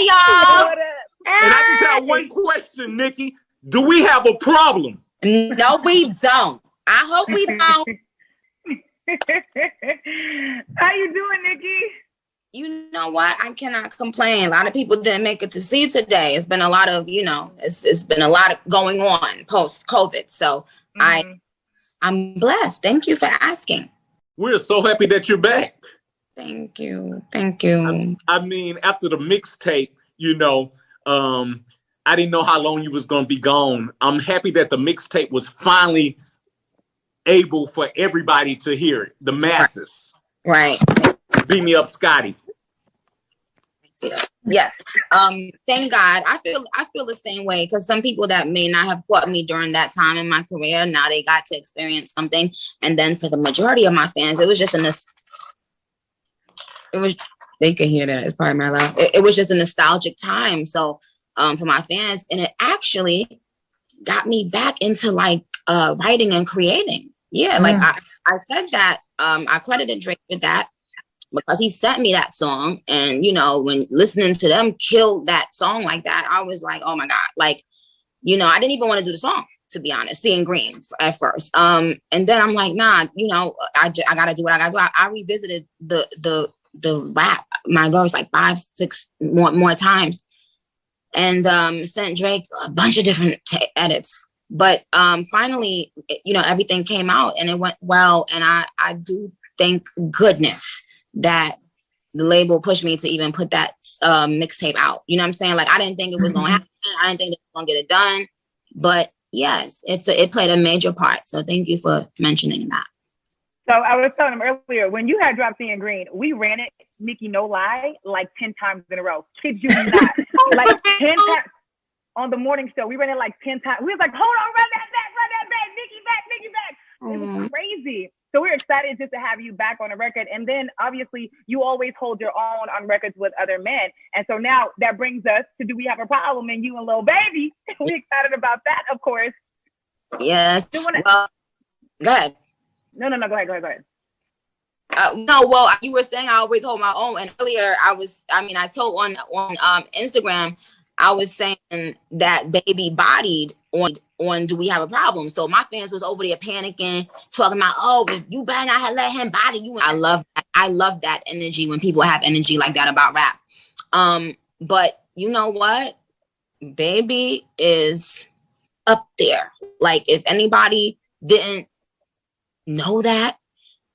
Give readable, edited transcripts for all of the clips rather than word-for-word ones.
Hey, y'all. And I just have one question, Nicki. Do we have a problem? No, we don't. I hope we don't. How you doing, Nicki? You know what? I cannot complain. A lot of people didn't make it to see today. It's been a lot of, it's been a lot of going on post-COVID. So I'm blessed. Thank you for asking. We're so happy that you're back. Thank you. Thank you. I mean, after the mixtape, I didn't know how long you was going to be gone. I'm happy that the mixtape was finally able for everybody to hear it, the masses. Right. Beat me up, Scotty. Yes. Thank God. I feel the same way, because some people that may not have caught me during that time in my career, now they got to experience something. And then for the majority of my fans, it was just they can hear that. It's probably my loud. It was just a nostalgic time. So for my fans, and it actually got me back into writing and creating. Yeah, I said that. I credited Drake with that, because he sent me that song, and when listening to them kill that song like that, I was like, oh my God, I didn't even want to do the song, to be honest, Seeing Green at first. And then I'm like, nah, I gotta do what I gotta do. I revisited the rap, my verse, like 5-6 more times, and sent Drake a bunch of different edits. But finally, everything came out and it went well. And I do thank goodness that the label pushed me to even put that mixtape out. You know what I'm saying? I didn't think it was going to happen. I didn't think they were going to get it done. But yes, it played a major part. So thank you for mentioning that. So I was telling him earlier, when you had dropped Seeing Green, we ran it, Nicki, no lie, 10 times in a row. Kid you not. 10 times on the morning show. We ran it 10 times. We was like, hold on, run that back, Nicki back. It was crazy. So we're excited just to have you back on a record. And then obviously you always hold your own on records with other men. And so now that brings us to Do We Have a Problem? And you and Lil Baby. We're excited about that, of course. Yes. Go ahead. No, go ahead. No, well, you were saying I always hold my own. And earlier I told on Instagram, I was saying that Baby bodied on Do We Have a Problem? So my fans was over there panicking, talking about, oh, if you better not have let him body you. I love that. I love that energy when people have energy like that about rap. But you know what? Baby is up there. If anybody didn't know that,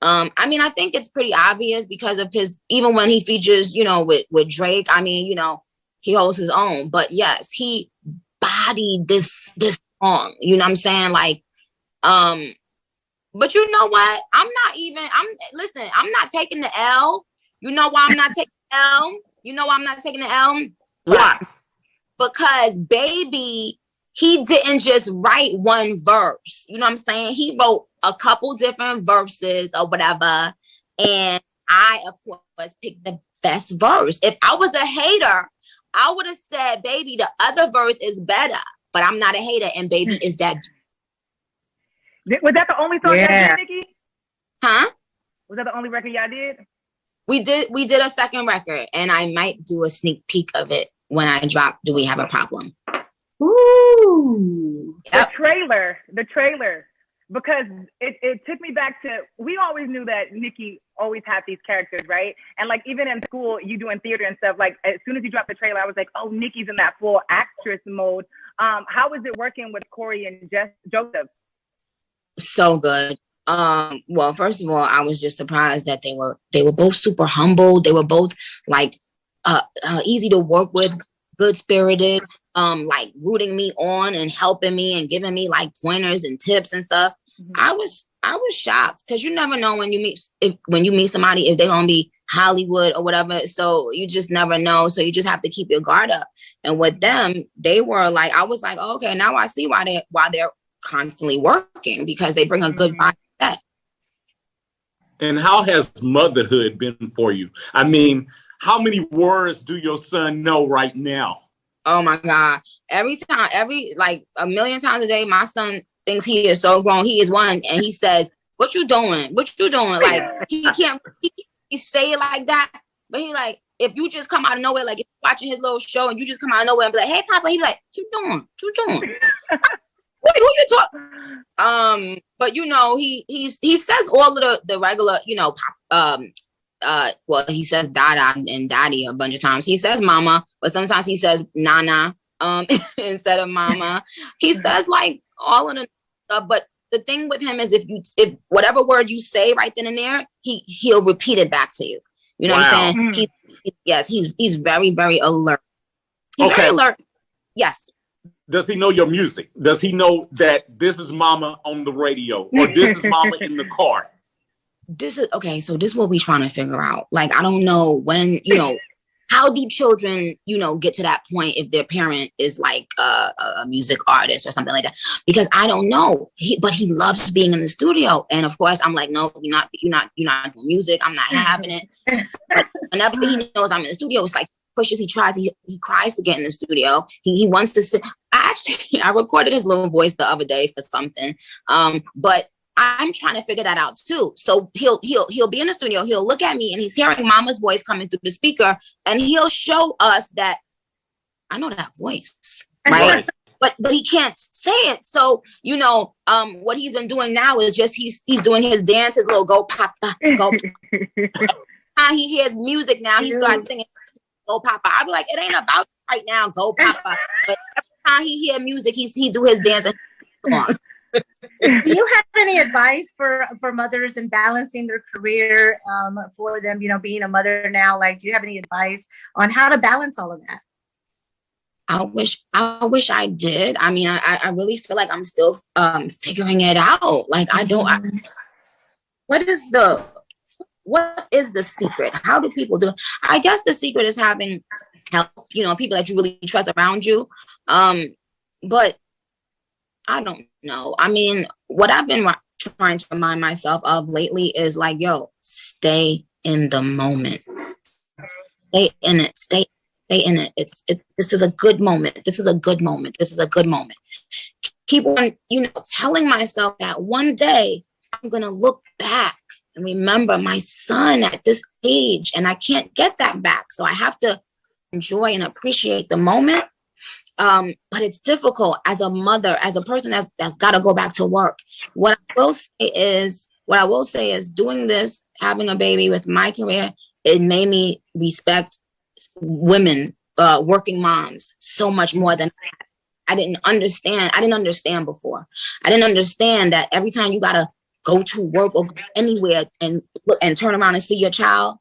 I think it's pretty obvious because of even when he features, with Drake, he holds his own. But yes, he bodied this song. You know what I'm saying? But you know what? I'm not taking the L. You know why I'm not taking the L? You know why I'm not taking the L? Why? Because Baby, he didn't just write one verse. You know what I'm saying? He wrote a couple different verses or whatever. And I, of course, picked the best verse. If I was a hater, I would have said, Baby, the other verse is better. But I'm not a hater, and Baby is that. Was that the only song y'all did, Nicki? Huh? Was that the only record y'all did? We did a second record, and I might do a sneak peek of it when I drop Do We Have a Problem? Ooh. Yep. The trailer. Because it took me back to, we always knew that Nicki always had these characters, right? And even in school, you doing theater and stuff, as soon as you dropped the trailer, I was like, oh, Nicki's in that full actress mode. How was it working with Corey and Joseph? So good. Well, first of all, I was just surprised that they were both super humble. They were both easy to work with, good spirited, rooting me on and helping me and giving me pointers and tips and stuff. Mm-hmm. I was shocked, because you never know when you meet somebody if they're gonna be Hollywood or whatever. So you just never know. So you just have to keep your guard up. And with them, they were I was like, oh, okay, now I see why they're constantly working, because they bring a good vibe to that. And how has motherhood been for you? How many words do your son know right now? Oh my God. A million times a day, my son thinks he is so grown. He is one, and he says, what you doing? What you doing? He can't say it like that, but he if you just come out of nowhere, like if you're watching his little show and you just come out of nowhere and be like, "Hey, Papa," he'd be like, "What you doing? What you doing? Who you talking?" But you know, he says all of the regular, you know, well, he says Dada and Daddy a bunch of times. He says Mama, but sometimes he says Nana instead of Mama. He says like all of the stuff, but the thing with him is if whatever word you say right then and there, he'll repeat it back to you. You know what I'm saying? He's very, very alert. He's very alert. Yes. Does he know your music? Does he know that this is Mama on the radio or this is Mama in the car? This is okay. So this is what we're trying to figure out. Like, I don't know when, you know, how do children, you know, get to that point if their parent is like a music artist or something like that? Because I don't know. But he loves being in the studio, and of course, I'm like, no, you're not doing music. I'm not having it. But whenever he knows I'm in the studio, it's like pushes. He tries. He cries to get in the studio. He wants to sit. I recorded his little voice the other day for something. But I'm trying to figure that out too. So he'll be in the studio. He'll look at me and he's hearing Mama's voice coming through the speaker, and he'll show us that I know that voice, right? But he can't say it. So you know, what he's been doing now is just he's doing his dance, his little go Papa, go. He hears music now. He starts singing Go Papa. I be like, it ain't about right now, Go Papa. But every time he hear music, he do his dance. And do you have any advice for mothers in balancing their career for them, you know, being a mother now? Like, do you have any advice on how to balance all of that? I wish I did. I mean, I really feel like I'm still figuring it out. Like, what is the secret? How do people do it? I guess the secret is having help, you know, people that you really trust around you. But I don't know. I mean, what I've been trying to remind myself of lately is like, yo, stay in the moment. Stay in it. Stay in it. This is a good moment. This is a good moment. This is a good moment. Keep on, you know, telling myself that one day I'm going to look back and remember my son at this age, and I can't get that back. So I have to enjoy and appreciate the moment. But it's difficult as a mother, as a person that's got to go back to work. What I will say is doing this, having a baby with my career, it made me respect women, working moms so much more than I didn't understand. I didn't understand before. I didn't understand that every time you got to go to work or go anywhere and look and turn around and see your child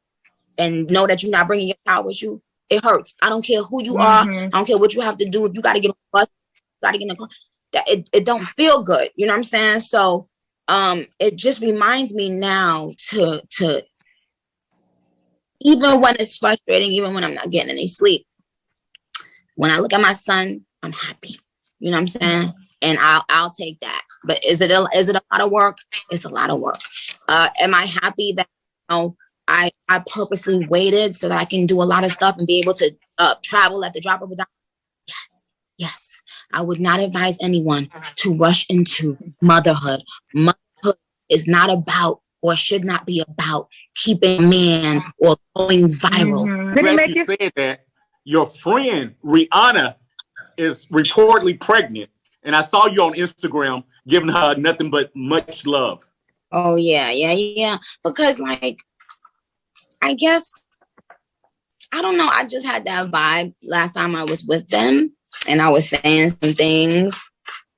and know that you're not bringing your child with you, it hurts. I don't care who you are. I don't care what you have to do. If you got to get on the bus, you got to get in the car. That it don't feel good. You know what I'm saying? So it just reminds me now to even when it's frustrating, even when I'm not getting any sleep, when I look at my son, I'm happy. You know what I'm saying? And I'll take that. But is it a lot of work? It's a lot of work. Am I happy that, you know, I purposely waited so that I can do a lot of stuff and be able to travel at the drop of a dime? Yes. I would not advise anyone to rush into motherhood. Motherhood is not about or should not be about keeping a man or going viral. Glad you said that. Your friend Rihanna is reportedly pregnant, and I saw you on Instagram giving her nothing but much love. Oh yeah. Because like, I guess, I don't know. I just had that vibe last time I was with them, and I was saying some things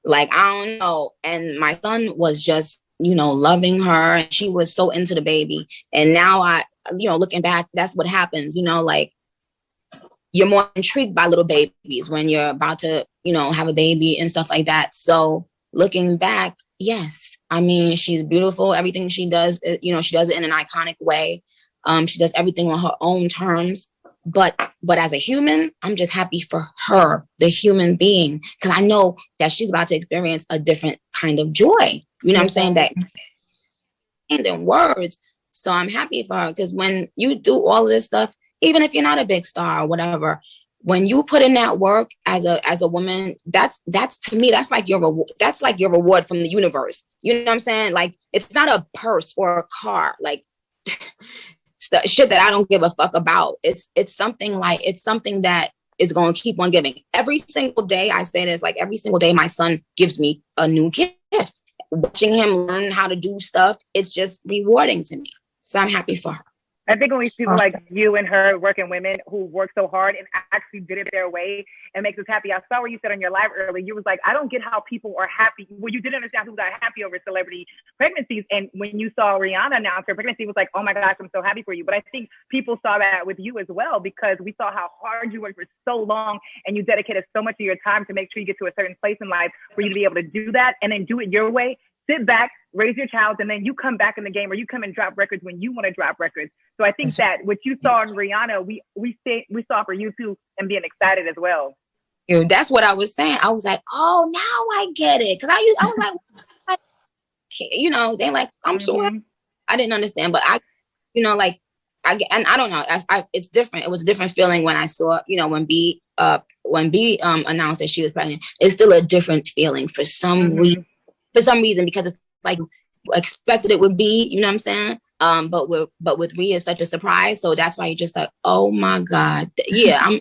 like, I don't know. And my son was just, you know, loving her, and she was so into the baby. And now looking back, that's what happens, you know, like you're more intrigued by little babies when you're about to, you know, have a baby and stuff like that. So looking back, yes, I mean, she's beautiful. Everything she does, you know, she does it in an iconic way. She does everything on her own terms. But as a human, I'm just happy for her, the human being, because I know that she's about to experience a different kind of joy. You know what I'm saying? That and in words. So I'm happy for her, because when you do all of this stuff, even if you're not a big star or whatever, when you put in that work as a woman, that's to me, that's like your reward. That's like your reward from the universe. You know what I'm saying? Like, it's not a purse or a car. Like, shit that I don't give a fuck about. It's something that is going to keep on giving. Every single day, I say this, like every single day, my son gives me a new gift. Watching him learn how to do stuff, it's just rewarding to me. So I'm happy for her. I think only people like you and her, working women who work so hard and actually did it their way, and makes us happy. I saw what you said on your live earlier. You was like, I don't get how people are happy. Well, you didn't understand who got happy over celebrity pregnancies. And when you saw Rihanna announce her pregnancy, it was like, oh my gosh, I'm so happy for you. But I think people saw that with you as well, because we saw how hard you worked for so long, and you dedicated so much of your time to make sure you get to a certain place in life for you to be able to do that and then do it your way. Sit back, raise your child, and then you come back in the game, or you come and drop records when you want to drop records. So I think that what you saw in Rihanna, we saw for you too, and being excited as well. That's what I was saying. I was like, oh, now I get it. Because I was like, they like, I'm sure. I didn't understand, but I don't know. It's different. It was a different feeling when I saw, when B announced that she was pregnant. It's still a different feeling for some reason. For some reason, because it's like expected it would be, you know what I'm saying? But with Rhea, it's such a surprise, so that's why you're just like, oh my God, yeah, I'm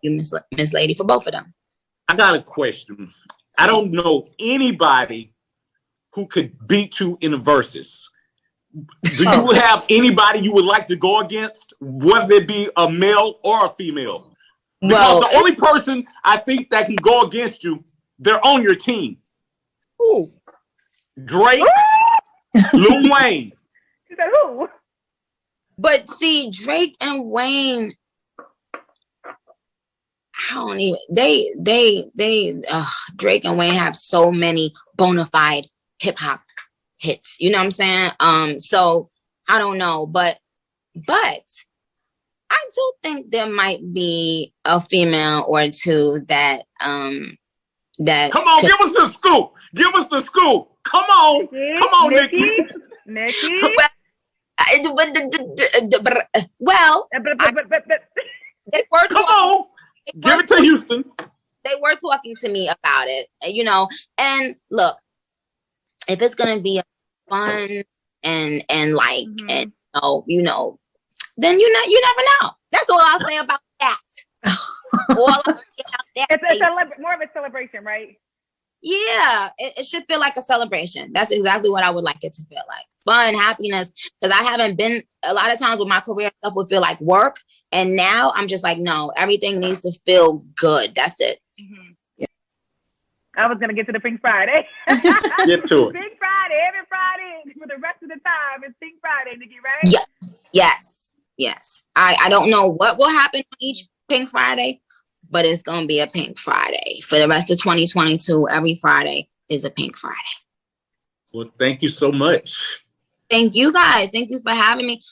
you Miss Lady for both of them. I got a question. I don't know anybody who could beat you in the verses. Do you have anybody you would like to go against, whether it be a male or a female? Because the only person I think that can go against you, they're on your team. Who? Drake, Lil Wayne. Is that who? But see, Drake and Wayne, I don't even. Drake and Wayne have so many bona fide hip hop hits. You know what I'm saying? So I don't know, but I do think there might be a female or two that that. Come on, give us the scoop. Give us the scoop. Come on. Come on, Nicki. Nicki. Well, they were come on. Give it to Houston. They were talking to me about it, and look, if it's going to be fun and like, and then you never know. That's all I'll say about that. All I'll say about that. It's more of a celebration, right? Yeah, it should feel like a celebration. That's exactly what I would like it to feel like. Fun, happiness. Because I haven't been, a lot of times with my career, stuff would feel like work. And now I'm just like, no, everything needs to feel good. That's it. Mm-hmm. Yeah. I was going to get to the Pink Friday. Get to it. Pink Friday, every Friday for the rest of the time. It's Pink Friday, Nicki, right? Yeah. Yes. I don't know what will happen on each Pink Friday, but it's going to be a Pink Friday. For the rest of 2022, every Friday is a Pink Friday. Well, thank you so much. Thank you guys. Thank you for having me.